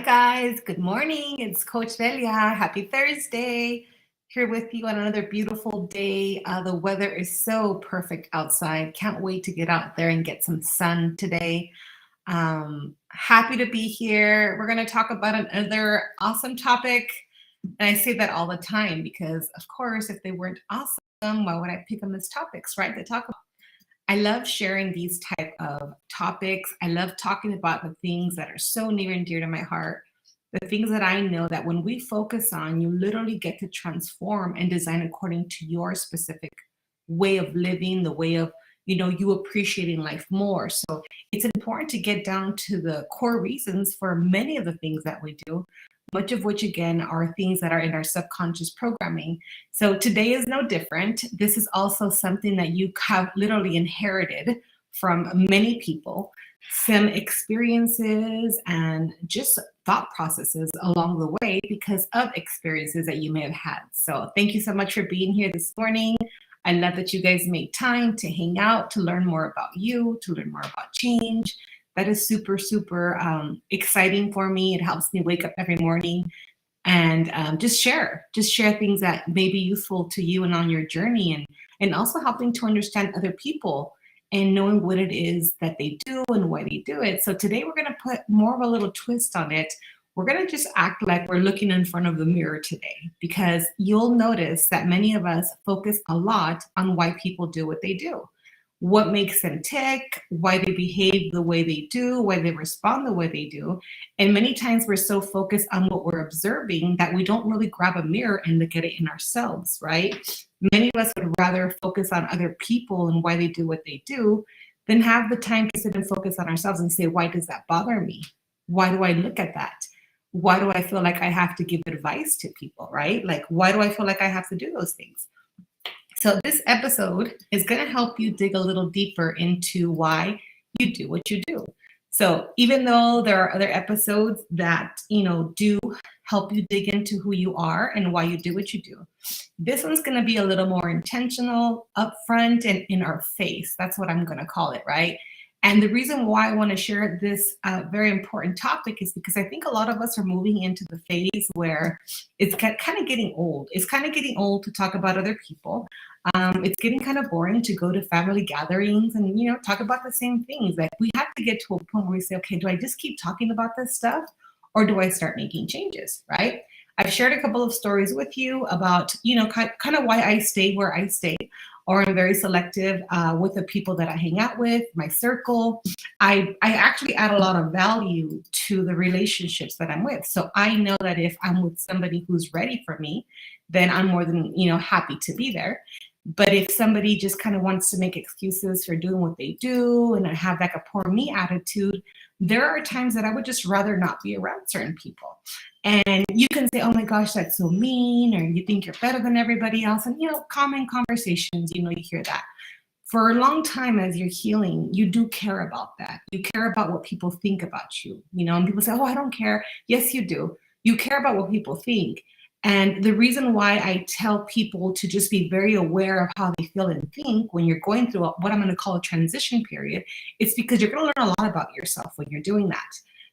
guys, good morning. It's Coach Velia. Happy Thursday. Here with you on another beautiful day. The weather is so perfect outside. Can't wait to get out there and get some sun today. Happy to be here. We're going to talk about another awesome topic. And I say that all the time because, of course, if they weren't awesome, why would I pick them as topics, right? To talk about. I love sharing these type of topics. I love talking about the things that are so near and dear to my heart, the things that I know that when we focus on, you literally get to transform and design according to your specific way of living, the way of, you appreciating life more. So it's important to get down to the core reasons for many of the things that we do, much of which, again, are things that are in our subconscious programming. So today is no different. This is also something that you have literally inherited from many people, some experiences and just thought processes along the way because of experiences that you may have had. So thank you so much for being here this morning. I love that you guys made time to hang out, to learn more about you, to learn more about change. That is super, super exciting for me. It helps me wake up every morning and just share things that may be useful to you and on your journey, and also helping to understand other people and knowing what it is that they do and why they do it. So today we're going to put more of a little twist on it. We're going to just act like we're looking in front of the mirror today, because you'll notice that many of us focus a lot on why people do what they do. What makes them tick, why they behave the way they do, why they respond the way they do. And many times we're so focused on what we're observing that we don't really grab a mirror and look at it in ourselves, right? Many of us would rather focus on other people and why they do what they do than have the time to sit and focus on ourselves and say, why does that bother me? Why do I look at that? Why do I feel like I have to give advice to people, right? Like, why do I feel like I have to do those things? So this episode is going to help you dig a little deeper into why you do what you do. So even though there are other episodes that, do help you dig into who you are and why you do what you do, this one's going to be a little more intentional, upfront, and in our face. That's what I'm going to call it, right? And the reason why I want to share this very important topic is because I think a lot of us are moving into the phase where it's kind of getting old. It's kind of getting old to talk about other people. It's getting kind of boring to go to family gatherings and, talk about the same things. Like, we have to get to a point where we say, okay, do I just keep talking about this stuff, or do I start making changes, right? I've shared a couple of stories with you about, kind of why I stay where I stay, or I'm very selective with the people that I hang out with, my circle. I actually add a lot of value to the relationships that I'm with. So I know that if I'm with somebody who's ready for me, then I'm more than, happy to be there. But if somebody just kind of wants to make excuses for doing what they do and I have like a poor me attitude, there are times that I would just rather not be around certain people. And you can say, oh my gosh, that's so mean, or you think you're better than everybody else. And, common conversations, you hear that. For a long time as you're healing, you do care about that. You care about what people think about you, and people say, oh, I don't care. Yes, you do. You care about what people think. And the reason why I tell people to just be very aware of how they feel and think when you're going through what I'm going to call a transition period, it's because you're going to learn a lot about yourself when you're doing that.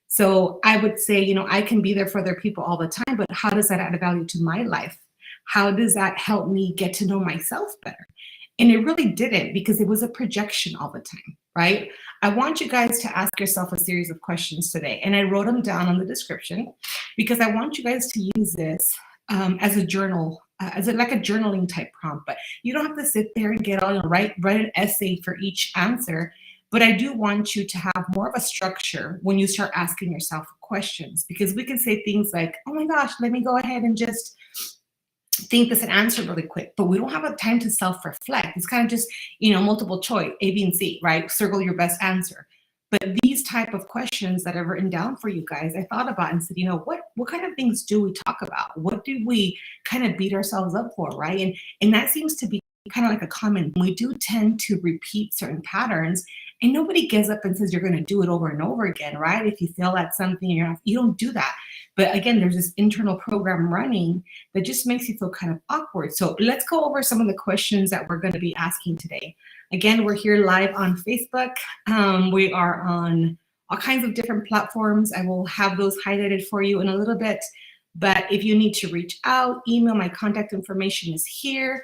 So I would say, I can be there for other people all the time, but how does that add value to my life? How does that help me get to know myself better? And it really didn't, because it was a projection all the time, right? I want you guys to ask yourself a series of questions today. And I wrote them down on the description because I want you guys to use this as a journal, like a journaling type prompt. But you don't have to sit there and get all, write an essay for each answer. But I do want you to have more of a structure when you start asking yourself questions, because we can say things like, oh my gosh, let me go ahead and just think this and answer really quick, but we don't have a time to self-reflect. It's kind of just, multiple choice, A, B, and C, right? Circle your best answer. But these type of questions that I've written down for you guys, I thought about and said, what kind of things do we talk about? What do we kind of beat ourselves up for, right? And that seems to be kind of like a common. We do tend to repeat certain patterns, and nobody gets up and says you're going to do it over and over again, right? If you fail at something, you don't do that. But again, there's this internal program running that just makes you feel kind of awkward. So let's go over some of the questions that we're going to be asking today. Again, we're here live on Facebook. We are on all kinds of different platforms. I will have those highlighted for you in a little bit. But if you need to reach out, email, my contact information is here.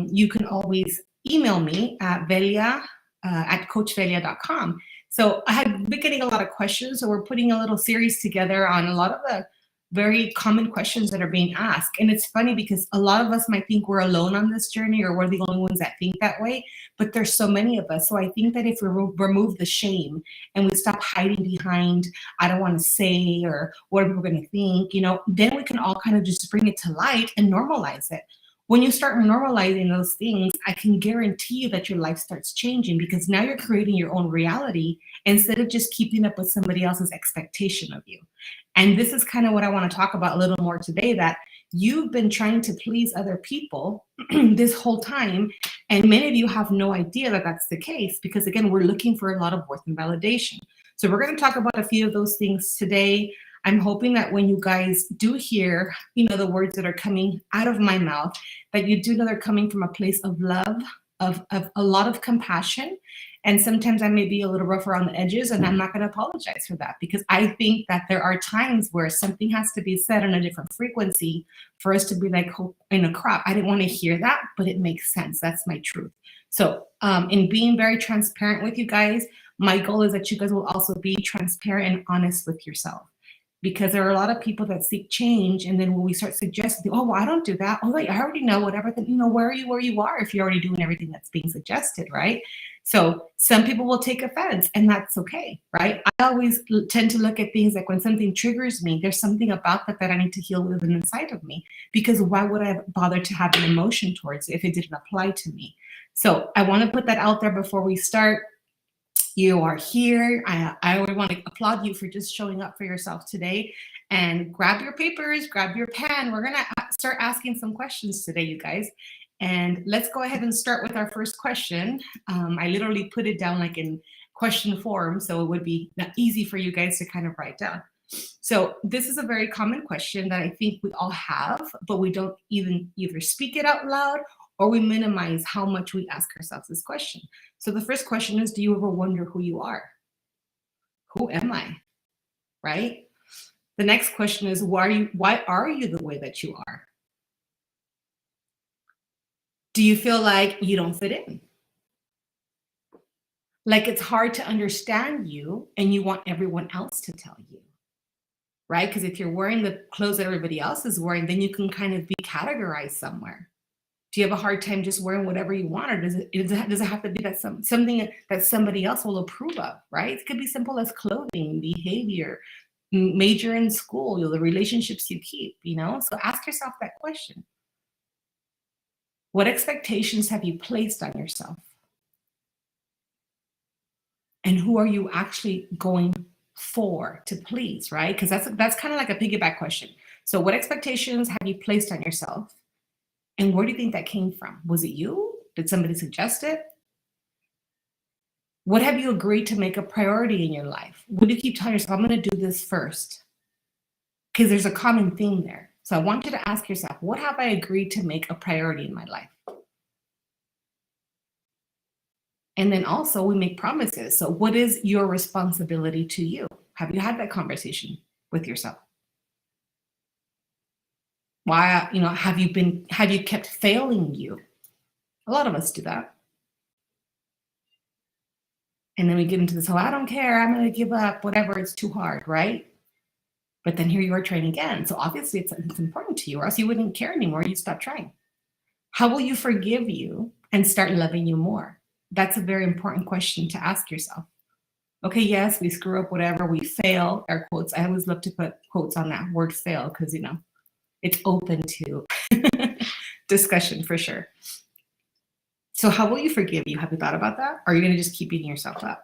You can always email me at Velia at coachvelia.com. So I had been getting a lot of questions. So we're putting a little series together on a lot of the very common questions that are being asked. And it's funny because a lot of us might think we're alone on this journey, or we're the only ones that think that way, but there's so many of us. So I think that if we remove the shame and we stop hiding behind, I don't want to say, or what are people going to think, then we can all kind of just bring it to light and normalize it. When you start normalizing those things, I can guarantee you that your life starts changing, because now you're creating your own reality instead of just keeping up with somebody else's expectation of you. And this is kind of what I want to talk about a little more today, that you've been trying to please other people this whole time. And many of you have no idea that that's the case, because again, we're looking for a lot of worth and validation. So we're going to talk about a few of those things today. I'm hoping that when you guys do hear, the words that are coming out of my mouth, that you do know they're coming from a place of love, of a lot of compassion. And sometimes I may be a little rough around the edges, and I'm not going to apologize for that, because I think that there are times where something has to be said on a different frequency for us to be like, oh, in a crop, I didn't want to hear that, but it makes sense. That's my truth. So in being very transparent with you guys, my goal is that you guys will also be transparent and honest with yourself. Because there are a lot of people that seek change, and then when we start suggesting, oh, well, I don't do that. Oh, wait, I already know whatever. Then where you are if you're already doing everything that's being suggested, right? So some people will take offense, and that's okay, right? I always tend to look at things like when something triggers me, there's something about that I need to heal within inside of me. Because why would I bother to have an emotion towards it if it didn't apply to me? So I want to put that out there before we start. You are here. I would want to applaud you for just showing up for yourself today. And grab your papers, grab your pen. We're going to start asking some questions today, you guys. And let's go ahead and start with our first question. I literally put it down like in question form, so it would be easy for you guys to kind of write down. So this is a very common question that I think we all have, but we don't even either speak it out loud, or we minimize how much we ask ourselves this question. So the first question is, do you ever wonder who you are? Who am I? Right? The next question is, why are you the way that you are? Do you feel like you don't fit in? Like it's hard to understand you and you want everyone else to tell you, right? Because if you're wearing the clothes that everybody else is wearing, then you can kind of be categorized somewhere. Do you have a hard time just wearing whatever you want, or does it have to be that something that somebody else will approve of, right? It could be simple as clothing, behavior, major in school, the relationships you keep, So ask yourself that question. What expectations have you placed on yourself? And who are you actually going for to please, right? Because that's kind of like a piggyback question. So what expectations have you placed on yourself? And where do you think that came from? Was it you? Did somebody suggest it? What have you agreed to make a priority in your life? What do you keep telling yourself, I'm going to do this first? Because there's a common theme there. So I want you to ask yourself, what have I agreed to make a priority in my life? And then also we make promises. So what is your responsibility to you? Have you had that conversation with yourself? Why, have you kept failing you? A lot of us do that. And then we get into this, I don't care, I'm going to give up, whatever, it's too hard, right? But then here you are trying again. So obviously it's important to you, or else you wouldn't care anymore, you'd stop trying. How will you forgive you and start loving you more? That's a very important question to ask yourself. Okay, yes, we screw up, whatever, we fail, air quotes. I always love to put quotes on that word fail, because, it's open to discussion for sure. So how will you forgive you? Have you thought about that? Or are you going to just keep beating yourself up,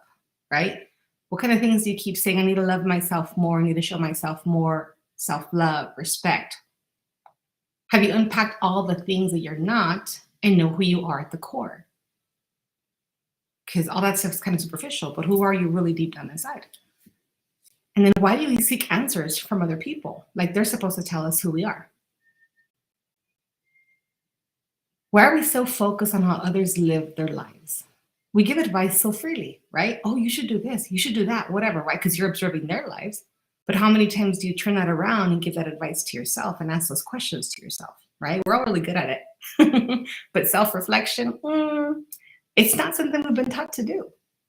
right? What kind of things do you keep saying? I need to love myself more. I need to show myself more self-love, respect. Have you unpacked all the things that you're not and know who you are at the core? Because all that stuff is kind of superficial, but who are you really deep down inside? And then why do we seek answers from other people? Like they're supposed to tell us who we are. Why are we so focused on how others live their lives? We give advice so freely, right? Oh, you should do this, you should do that, whatever, right? Because you're observing their lives. But how many times do you turn that around and give that advice to yourself and ask those questions to yourself, right? We're all really good at it. But self-reflection, it's not something we've been taught to do.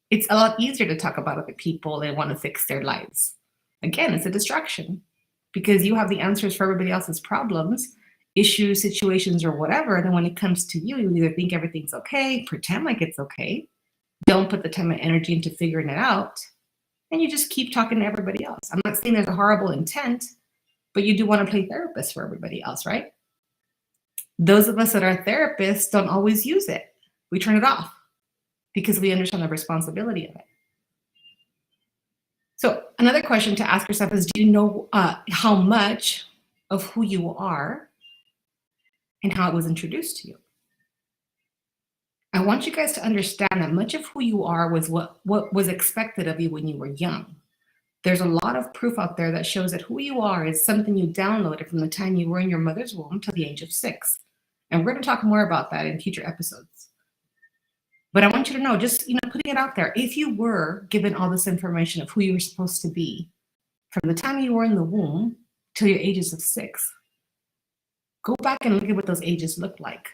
It's a lot easier to talk about other people and want to fix their lives. Again, it's a distraction because you have the answers for everybody else's problems, issues, situations, or whatever. And then when it comes to you, you either think everything's okay, pretend like it's okay, don't put the time and energy into figuring it out, and you just keep talking to everybody else. I'm not saying there's a horrible intent, but you do want to play therapist for everybody else, right? Those of us that are therapists don't always use it. We turn it off because we understand the responsibility of it. So another question to ask yourself is, do you know how much of who you are and how it was introduced to you? I want you guys to understand that much of who you are was what was expected of you when you were young. There's a lot of proof out there that shows that who you are is something you downloaded from the time you were in your mother's womb till the age of 6. And we're going to talk more about that in future episodes. But I want you to know, just putting it out there, if you were given all this information of who you were supposed to be from the time you were in the womb till your ages of 6, go back and look at what those ages look like.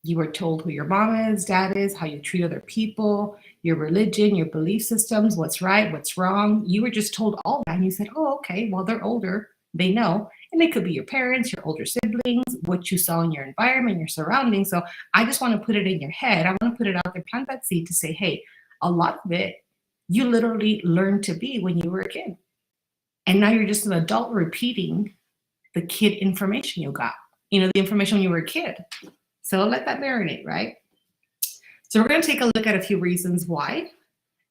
You were told who your mom is, dad is, how you treat other people, your religion, your belief systems, what's right, what's wrong. You were just told all that, and you said, oh, okay, well, they're older, they know. And it could be your parents, your older siblings, what you saw in your environment, your surroundings. So I just want to put it in your head. I want to put it out there, plant that seed to say, hey, a lot of it, you literally learned to be when you were a kid. And now you're just an adult repeating the kid information you got, the information when you were a kid. So let that marinate, right? So we're going to take a look at a few reasons why,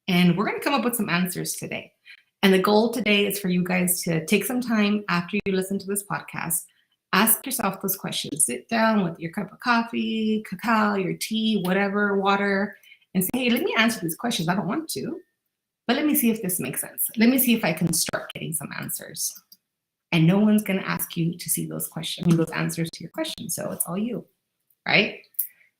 and we're going to come up with some answers today. And the goal today is for you guys to take some time after you listen to this podcast, ask yourself those questions. Sit down with your cup of coffee, cacao, your tea, whatever, water, and say, hey, let me answer these questions. I don't want to, but let me see if this makes sense. Let me see if I can start getting some answers. And no one's going to ask you to see those questions, those answers to your questions. So it's all you. Right?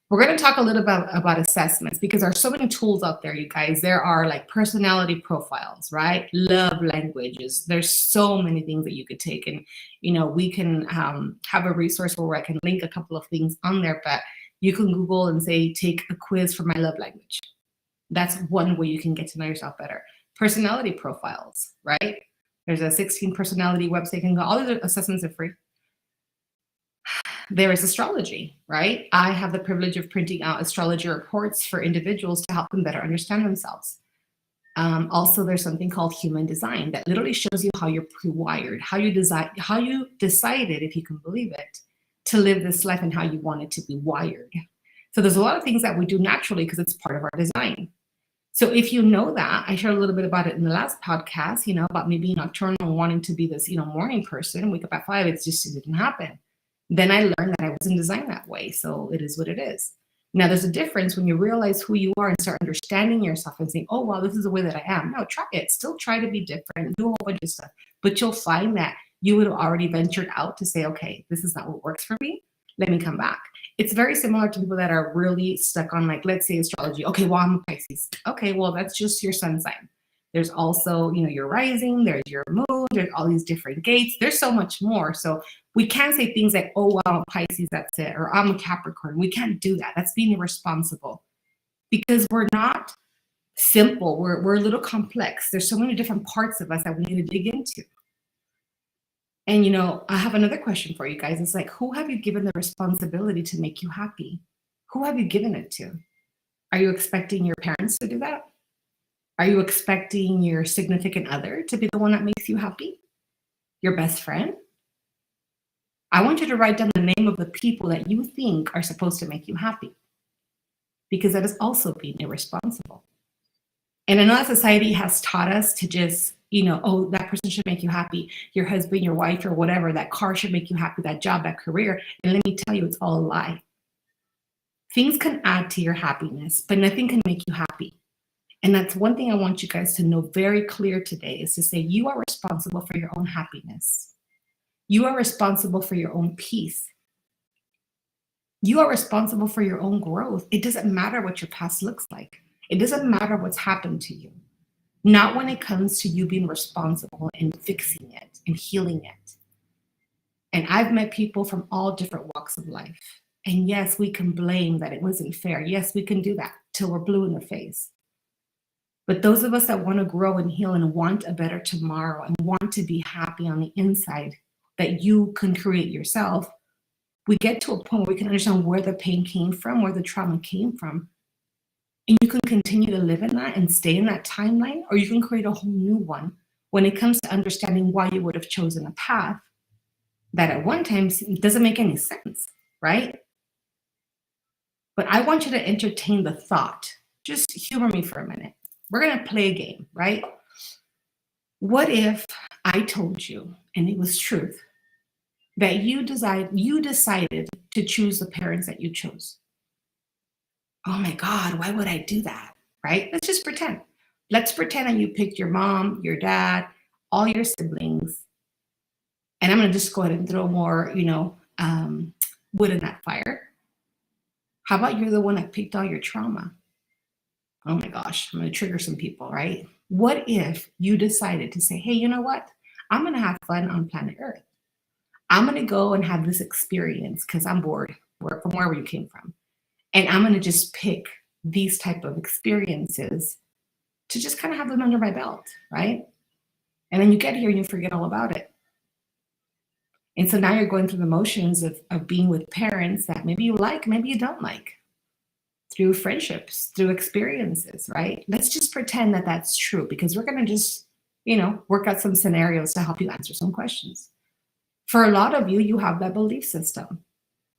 We're going to talk a little about assessments because there are so many tools out there, you guys. There are like personality profiles, right? Love languages. There's so many things that you could take. And, we can have a resource where I can link a couple of things on there, but you can Google and say, take a quiz for my love language. That's one way you can get to know yourself better. Personality profiles, right? There's a 16 personality website. You can go, all these assessments are free. There is astrology, right? I have the privilege of printing out astrology reports for individuals to help them better understand themselves. Also, there's something called human design that literally shows you how you're pre-wired, how you decided, if you can believe it, to live this life and how you want it to be wired. So there's a lot of things that we do naturally because it's part of our design. So if you know that, I shared a little bit about it in the last podcast, about me being nocturnal and wanting to be this, morning person, wake up at 5, it didn't happen. Then I learned that I wasn't designed that way. So it is what it is. Now, there's a difference when you realize who you are and start understanding yourself and saying, oh, wow, this is the way that I am. No, try it. Still try to be different. Do a whole bunch of stuff. But you'll find that you would have already ventured out to say, okay, this is not what works for me. Let me come back. It's very similar to people that are really stuck on, like, let's say astrology. Okay, well, I'm a Pisces. Okay, well, that's just your sun sign. There's also, your rising, there's your moon, there's all these different gates. There's so much more. So we can't say things like, oh, well, I'm a Pisces, that's it. Or I'm a Capricorn. We can't do that. That's being irresponsible because we're not simple. We're a little complex. There's so many different parts of us that we need to dig into. And, I have another question for you guys. It's like, who have you given the responsibility to make you happy? Who have you given it to? Are you expecting your parents to do that? Are you expecting your significant other to be the one that makes you happy? Your best friend? I want you to write down the name of the people that you think are supposed to make you happy, because that is also being irresponsible. And I know that society has taught us to just, oh, that person should make you happy. Your husband, your wife, or whatever, that car should make you happy, that job, that career. And let me tell you, it's all a lie. Things can add to your happiness, but nothing can make you happy. And that's one thing I want you guys to know very clear today is to say you are responsible for your own happiness. You are responsible for your own peace. You are responsible for your own growth. It doesn't matter what your past looks like. It doesn't matter what's happened to you. Not when it comes to you being responsible and fixing it and healing it. And I've met people from all different walks of life. And yes, we can blame that it wasn't fair. Yes, we can do that till we're blue in the face. But those of us that want to grow and heal and want a better tomorrow and want to be happy on the inside that you can create yourself, we get to a point where we can understand where the pain came from, where the trauma came from. And you can continue to live in that and stay in that timeline, or you can create a whole new one when it comes to understanding why you would have chosen a path that at one time doesn't make any sense, right? But I want you to entertain the thought. Just humor me for a minute. We're going to play a game, right? What if I told you, and it was truth, that you decided to choose the parents that you chose? Oh my God, why would I do that, right? Let's just pretend. Let's pretend that you picked your mom, your dad, all your siblings, and I'm going to just go ahead and throw more, wood in that fire. How about you're the one that picked all your trauma? Oh my gosh, I'm going to trigger some people, right? What if you decided to say, hey, you know what? I'm going to have fun on planet Earth. I'm going to go and have this experience because I'm bored from wherever you came from. And I'm going to just pick these type of experiences to just kind of have them under my belt, right? And then you get here and you forget all about it. And so now you're going through the motions of being with parents that maybe you like, maybe you don't like, through friendships, through experiences, right? Let's just pretend that that's true, because we're going to just, work out some scenarios to help you answer some questions. For a lot of you, you have that belief system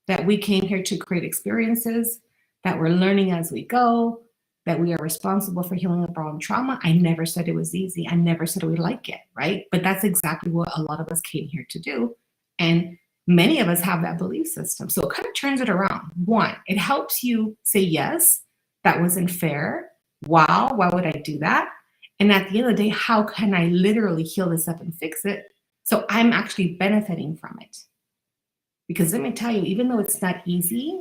that we came here to create experiences, that we're learning as we go, that we are responsible for healing up our own trauma. I never said it was easy. I never said we like it, right? But that's exactly what a lot of us came here to do. And many of us have that belief system. So it kind of turns it around. One, it helps you say, yes, that wasn't fair. Wow, why would I do that? And at the end of the day, how can I literally heal this up and fix it so I'm actually benefiting from it? Because let me tell you, even though it's not easy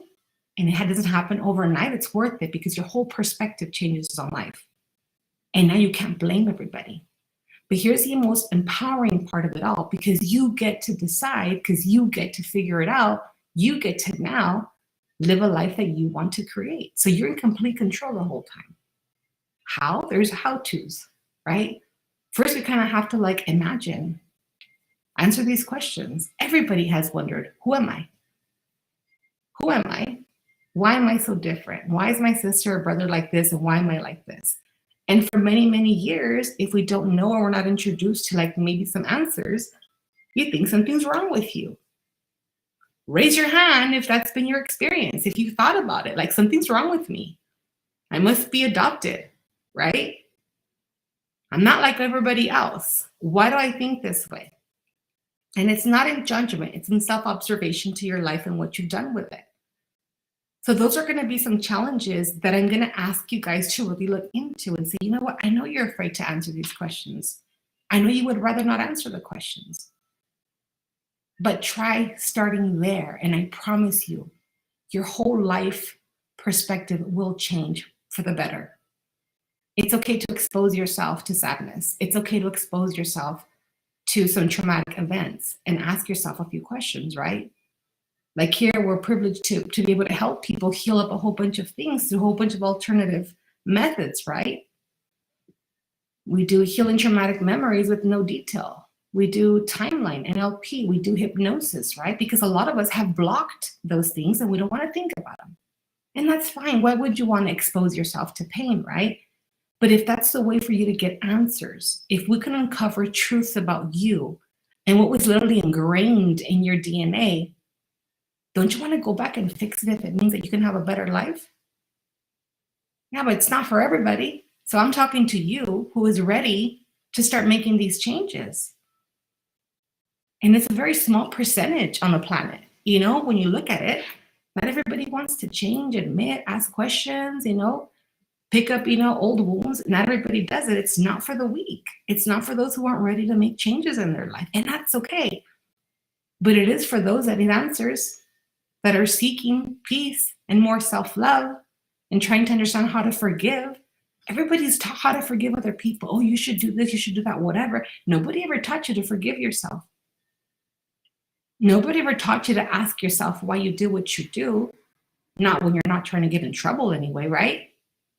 and it doesn't happen overnight, it's worth it, because your whole perspective changes on life. And now you can't blame everybody. But here's the most empowering part of it all, because you get to decide, because you get to figure it out. You get to now live a life that you want to create. So you're in complete control the whole time. How? There's how-tos, right? First, we kind of have to imagine, answer these questions. Everybody has wondered, who am I? Who am I? Why am I so different? Why is my sister or brother like this? And why am I like this? And for many, many years, if we don't know or we're not introduced to maybe some answers, you think something's wrong with you. Raise your hand if that's been your experience. If you thought about it, something's wrong with me. I must be adopted, right? I'm not like everybody else. Why do I think this way? And it's not in judgment. It's in self-observation to your life and what you've done with it. So those are going to be some challenges that I'm going to ask you guys to really look into and say, you know what? I know you're afraid to answer these questions. I know you would rather not answer the questions. But try starting there. And I promise you, your whole life perspective will change for the better. It's okay to expose yourself to sadness. It's okay to expose yourself to some traumatic events and ask yourself a few questions, right? Here, we're privileged to be able to help people heal up a whole bunch of things through a whole bunch of alternative methods, right? We do healing traumatic memories with no detail. We do timeline, NLP. We do hypnosis, right? Because a lot of us have blocked those things and we don't want to think about them. And that's fine. Why would you want to expose yourself to pain, right? But if that's the way for you to get answers, if we can uncover truths about you and what was literally ingrained in your DNA, don't you want to go back and fix it if it means that you can have a better life? Yeah, but it's not for everybody. So I'm talking to you who is ready to start making these changes. And it's a very small percentage on the planet. When you look at it, not everybody wants to change, admit, ask questions, pick up, old wounds. Not everybody does it. It's not for the weak. It's not for those who aren't ready to make changes in their life. And that's okay. But it is for those that need answers. that are seeking peace and more self-love and trying to understand how to forgive. Everybody's taught how to forgive other people. Oh, you should do this, you should do that, whatever. Nobody ever taught you to forgive yourself. Nobody ever taught you to ask yourself why you do what you do, not when you're not trying to get in trouble anyway, right?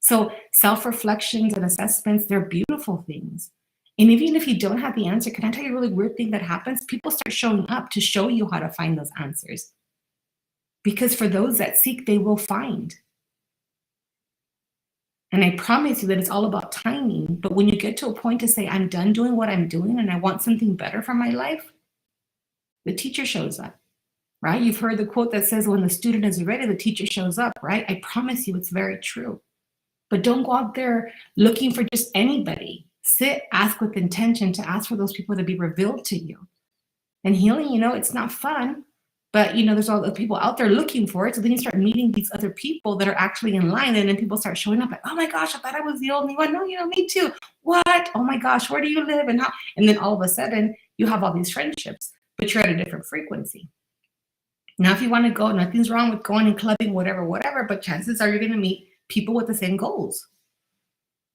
So self-reflections and assessments, they're beautiful things. And even if you don't have the answer, can I tell you a really weird thing that happens? People start showing up to show you how to find those answers. Because for those that seek, they will find. And I promise you that it's all about timing. But when you get to a point to say, I'm done doing what I'm doing and I want something better for my life, the teacher shows up, right? You've heard the quote that says, when the student is ready, the teacher shows up, right? I promise you it's very true. But don't go out there looking for just anybody. Sit, ask with intention to ask for those people to be revealed to you. And healing, it's not fun, but there's all the people out there looking for it. So then you start meeting these other people that are actually in line, and then people start showing up like, oh my gosh, I thought I was the only one. No, me too. What? Oh my gosh, where do you live? And how? And then all of a sudden you have all these friendships, but you're at a different frequency. Now, if you want to go, nothing's wrong with going and clubbing, whatever, but chances are you're going to meet people with the same goals.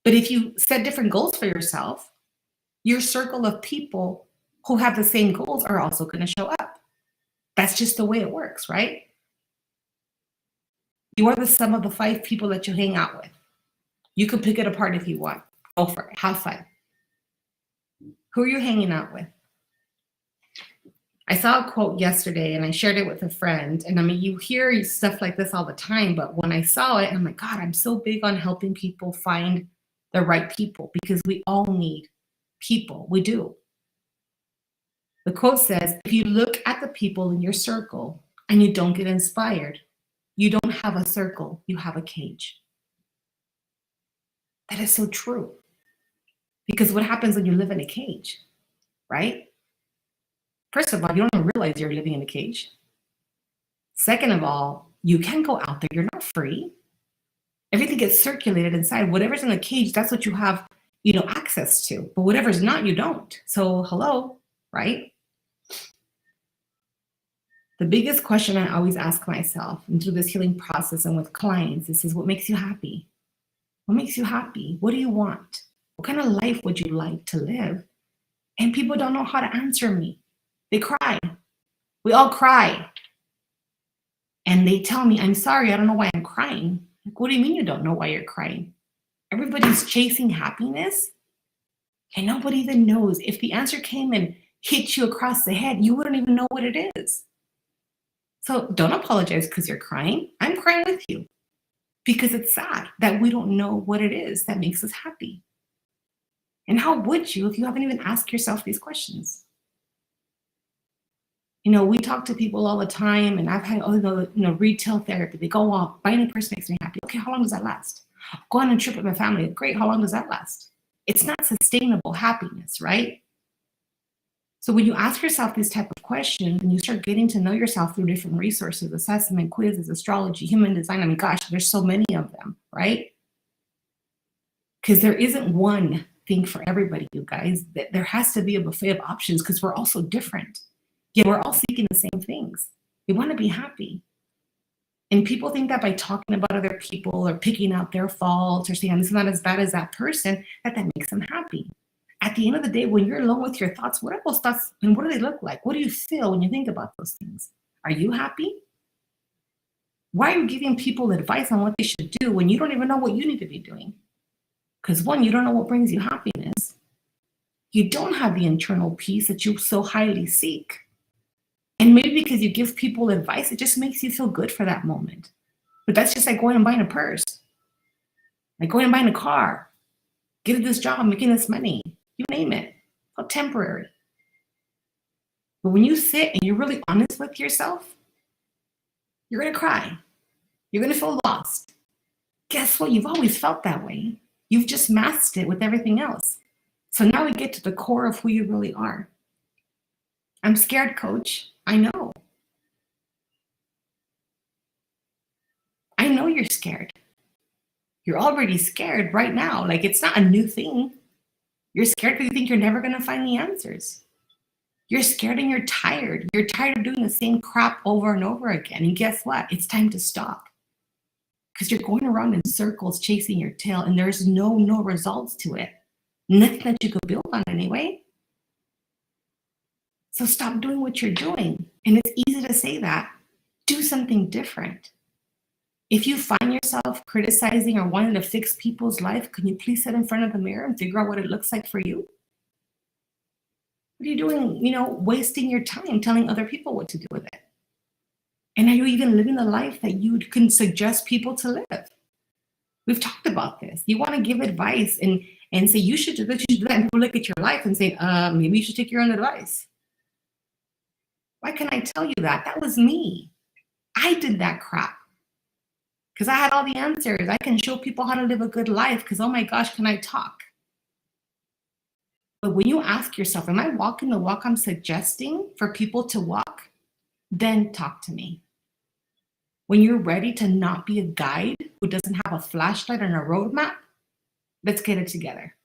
But if you set different goals for yourself, your circle of people who have the same goals are also going to show up. That's just the way it works, right? You are the sum of the 5 people that you hang out with. You can pick it apart if you want. Go for it. Have fun. Who are you hanging out with? I saw a quote yesterday and I shared it with a friend. And you hear stuff like this all the time, but when I saw it, I'm like, God, I'm so big on helping people find the right people because we all need people. We do. The quote says, if you look at the people in your circle and you don't get inspired, you don't have a circle, you have a cage. That is so true. Because what happens when you live in a cage, right? First of all, you don't even realize you're living in a cage. Second of all, you can't go out there. You're not free. Everything gets circulated inside. Whatever's in the cage, that's what you have, access to. But whatever's not, you don't. So hello, right? The biggest question I always ask myself and through this healing process and with clients, this is what makes you happy? What makes you happy? What do you want? What kind of life would you like to live? And people don't know how to answer me. They cry. We all cry. And they tell me, I'm sorry, I don't know why I'm crying. Like, what do you mean you don't know why you're crying? Everybody's chasing happiness. And nobody even knows. If the answer came and hit you across the head, you wouldn't even know what it is. So don't apologize because you're crying. I'm crying with you because it's sad that we don't know what it is that makes us happy. And how would you if you haven't even asked yourself these questions? We talk to people all the time, and I've had retail therapy. They go, oh, buying a purse makes me happy. Okay, how long does that last? Go on a trip with my family. Great, how long does that last? It's not sustainable happiness, right? So when you ask yourself these type of questions and you start getting to know yourself through different resources, assessment, quizzes, astrology, human design, gosh, there's so many of them, right? Because there isn't one thing for everybody, you guys. There has to be a buffet of options because we're all so different. Yeah, we're all seeking the same things. We want to be happy. And people think that by talking about other people or picking out their faults or saying, this is not as bad as that person, that makes them happy. At the end of the day, when you're alone with your thoughts, what are those thoughts and what do they look like? What do you feel when you think about those things? Are you happy? Why are you giving people advice on what they should do when you don't even know what you need to be doing? Because one, you don't know what brings you happiness. You don't have the internal peace that you so highly seek. And maybe because you give people advice, it just makes you feel good for that moment. But that's just like going and buying a purse, like going and buying a car, getting this job, making this money, you name it. How temporary. But when you sit and you're really honest with yourself, you're going to cry. You're going to feel lost. Guess what? You've always felt that way. You've just masked it with everything else. So now we get to the core of who you really are. I'm scared, coach. I know. I know you're scared. You're already scared right now. Like, it's not a new thing. You're scared because you think you're never going to find the answers. You're scared and you're tired. You're tired of doing the same crap over and over again. And guess what? It's time to stop. Because you're going around in circles chasing your tail and there's no results to it. Nothing that you could build on anyway. So stop doing what you're doing. And it's easy to say that. Do something different. If you find yourself criticizing or wanting to fix people's life, can you please sit in front of the mirror and figure out what it looks like for you? What are you doing, wasting your time telling other people what to do with it? And are you even living the life that you can suggest people to live? We've talked about this. You want to give advice and say, you should do this, you should do that. And people look at your life and say, maybe you should take your own advice. Why can I tell you that? That was me. I did that crap. Because I had all the answers. I can show people how to live a good life because, oh my gosh, can I talk? But when you ask yourself, am I walking the walk I'm suggesting for people to walk? Then talk to me. When you're ready to not be a guide who doesn't have a flashlight and a roadmap, let's get it together.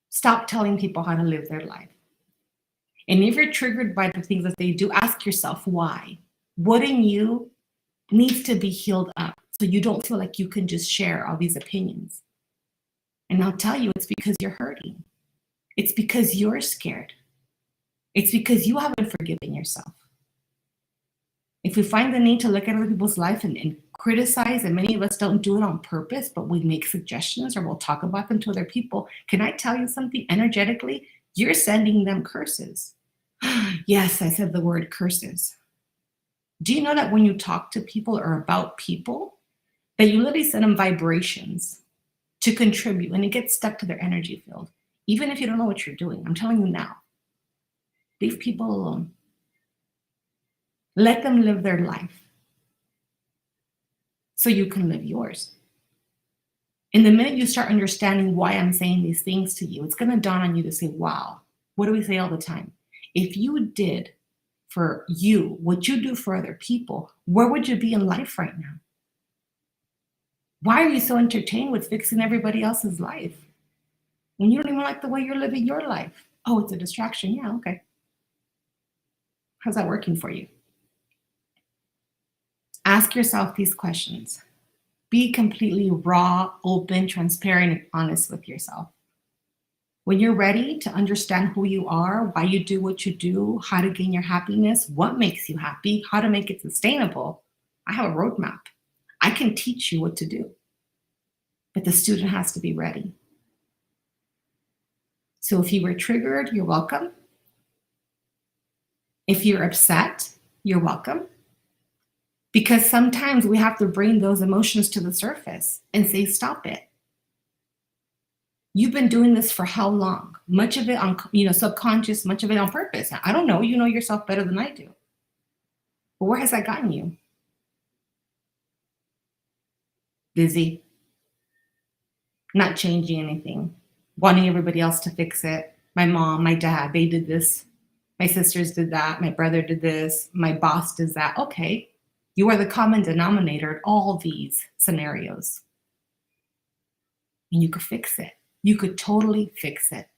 Stop telling people how to live their life. And if you're triggered by the things that they do, ask yourself why. What in you needs to be healed up so you don't feel like you can just share all these opinions? And I'll tell you, it's because you're hurting. It's because you're scared. It's because you haven't forgiven yourself. If we find the need to look at other people's life and criticize, and many of us don't do it on purpose, but we make suggestions or we'll talk about them to other people, can I tell you something energetically? You're sending them curses. Yes, I said the word curses. Do you know that when you talk to people or about people, that you literally send them vibrations to contribute and it gets stuck to their energy field, even if you don't know what you're doing? I'm telling you now, leave people alone. Let them live their life so you can live yours. And the minute you start understanding why I'm saying these things to you, it's going to dawn on you to say, wow, what do we say all the time? If you did for you what you do for other people, where would you be in life right now? Why are you so entertained with fixing everybody else's life when you don't even like the way you're living your life? Oh, it's a distraction. Yeah, okay. How's that working for you? Ask yourself these questions. Be completely raw, open, transparent, and honest with yourself. When you're ready to understand who you are, why you do what you do, how to gain your happiness, what makes you happy, how to make it sustainable, I have a roadmap. I can teach you what to do. But the student has to be ready. So if you were triggered, you're welcome. If you're upset, you're welcome. Because sometimes we have to bring those emotions to the surface and say, stop it. You've been doing this for how long? Much of it on, subconscious, much of it on purpose. I don't know. You know yourself better than I do. But where has that gotten you? Busy. Not changing anything. Wanting everybody else to fix it. My mom, my dad, they did this. My sisters did that. My brother did this. My boss does that. Okay. You are the common denominator in all these scenarios. And you could fix it. You could totally fix it.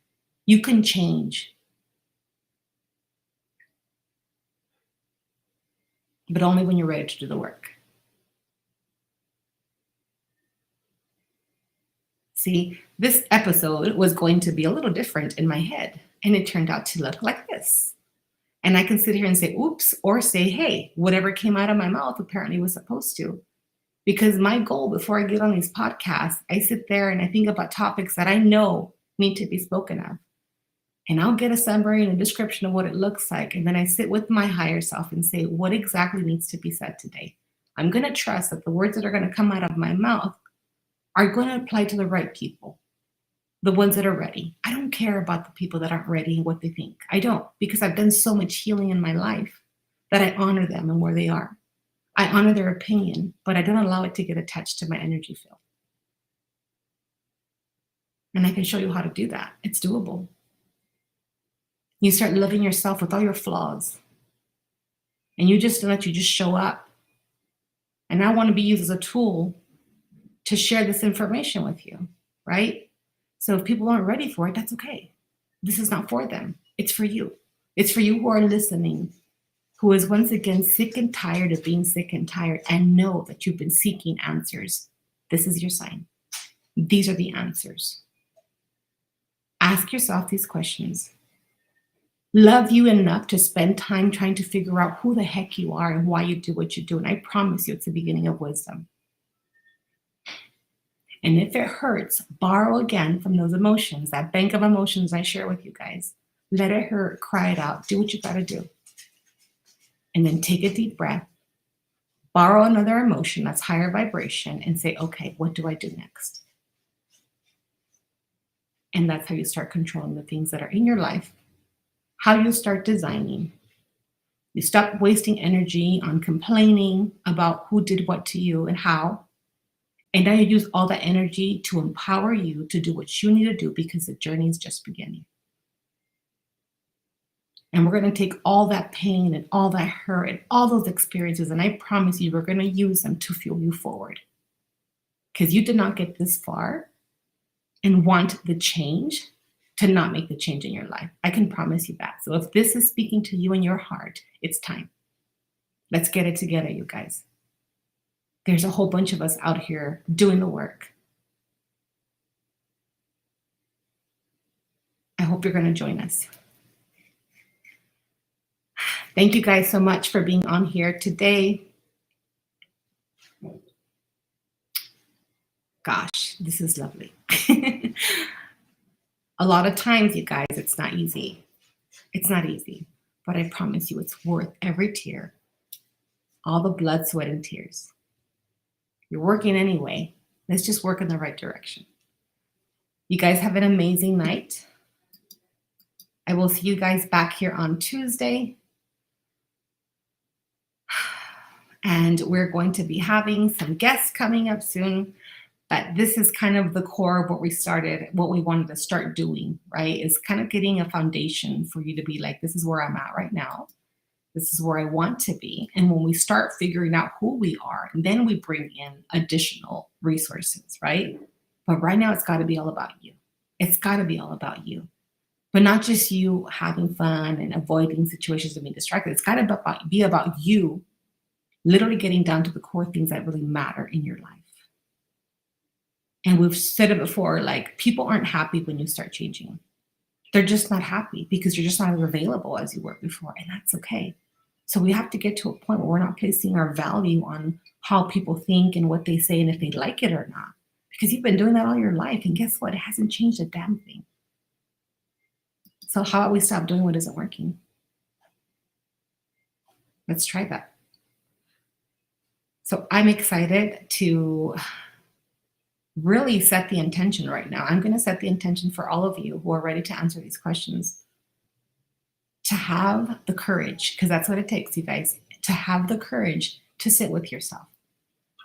You can change. But only when you're ready to do the work. See, this episode was going to be a little different in my head, and it turned out to look like this. And I can sit here and say, oops, or say, hey, whatever came out of my mouth apparently was supposed to. Because my goal before I get on these podcasts, I sit there and I think about topics that I know need to be spoken of. And I'll get a summary and a description of what it looks like. And then I sit with my higher self and say, what exactly needs to be said today? I'm going to trust that the words that are going to come out of my mouth are going to apply to the right people. The ones that are ready. I don't care about the people that aren't ready and what they think. I don't, because I've done so much healing in my life that I honor them and where they are. I honor their opinion, but I don't allow it to get attached to my energy field. And I can show you how to do that. It's doable. You start loving yourself with all your flaws. And you just show up. And I want to be used as a tool to share this information with you, right? So if people aren't ready for it, that's okay. This is not for them. It's for you. It's for you who are listening, who is once again sick and tired of being sick and tired, and know that you've been seeking answers. This is your sign. These are the answers. Ask yourself these questions. Love you enough to spend time trying to figure out who the heck you are and why you do what you do. And I promise you, it's the beginning of wisdom. And if it hurts, borrow again from those emotions, that bank of emotions I share with you guys. Let it hurt, cry it out, do what you gotta do. And then take a deep breath, borrow another emotion that's higher vibration, and say, okay, what do I do next? And that's how you start controlling the things that are in your life, how you start designing. You stop wasting energy on complaining about who did what to you and how. And now you use all that energy to empower you to do what you need to do, because the journey is just beginning. And we're going to take all that pain and all that hurt and all those experiences, and I promise you, we're going to use them to fuel you forward. Because you did not get this far and want the change to not make the change in your life. I can promise you that. So if this is speaking to you in your heart, it's time. Let's get it together, you guys. There's a whole bunch of us out here doing the work. I hope you're going to join us. Thank you guys so much for being on here today. Gosh, this is lovely. A lot of times, you guys, it's not easy. It's not easy, but I promise you it's worth every tear, all the blood, sweat, and tears. You're working anyway. Let's just work in the right direction. You guys have an amazing night. I will see you guys back here on Tuesday. And we're going to be having some guests coming up soon. But this is kind of the core of what we started, what we wanted to start doing, right? Is kind of getting a foundation for you to be like, this is where I'm at right now. This is where I want to be. And when we start figuring out who we are, then we bring in additional resources, right? But right now, it's got to be all about you. It's got to be all about you. But not just you having fun and avoiding situations and being distracted. It's got to be about you literally getting down to the core things that really matter in your life. And we've said it before, like, people aren't happy when you start changing. They're just not happy because you're just not as available as you were before, and that's okay. So we have to get to a point where we're not placing our value on how people think and what they say and if they like it or not. Because you've been doing that all your life, and guess what? It hasn't changed a damn thing. So how about we stop doing what isn't working? Let's try that. So I'm excited to really set the intention right now. I'm going to set the intention for all of you who are ready to answer these questions, to have the courage, because that's what it takes, you guys, to have the courage to sit with yourself,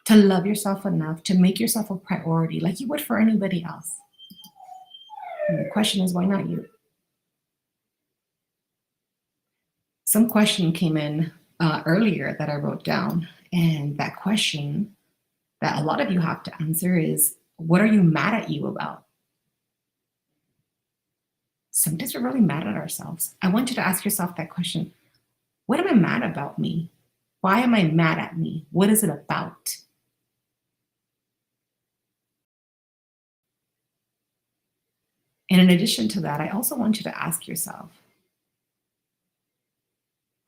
to love yourself enough to make yourself a priority like you would for anybody else. And the question is, why not you? Some question came in earlier that I wrote down, and that question that a lot of you have to answer is, what are you mad at you about? Sometimes we're really mad at ourselves. I want you to ask yourself that question. What am I mad about me? Why am I mad at me? What is it about? And in addition to that, I also want you to ask yourself,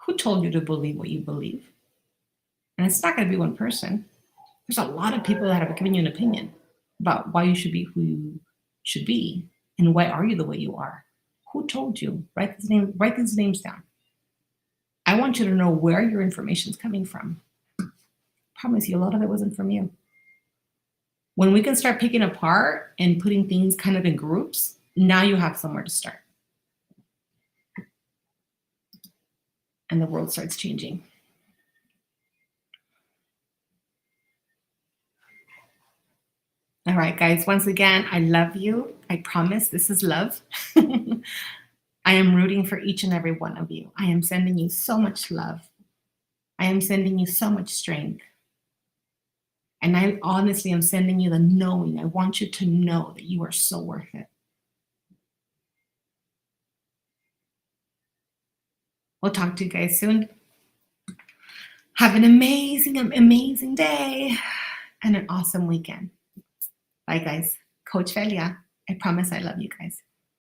who told you to believe what you believe? And it's not going to be one person. There's a lot of people that have given you an opinion about why you should be who you should be and why are you the way you are. Who told you? Write these names down. I want you to know where your information is coming from. I promise you, a lot of it wasn't from you. When we can start picking apart and putting things kind of in groups, now you have somewhere to start. And the world starts changing. All right, guys, once again, I love you. I promise this is love. I am rooting for each and every one of you. I am sending you so much love. I am sending you so much strength. And I honestly am sending you the knowing. I want you to know that you are so worth it. We'll talk to you guys soon. Have an amazing, amazing day and an awesome weekend. Bye, guys. Coach Velia. I promise I love you guys.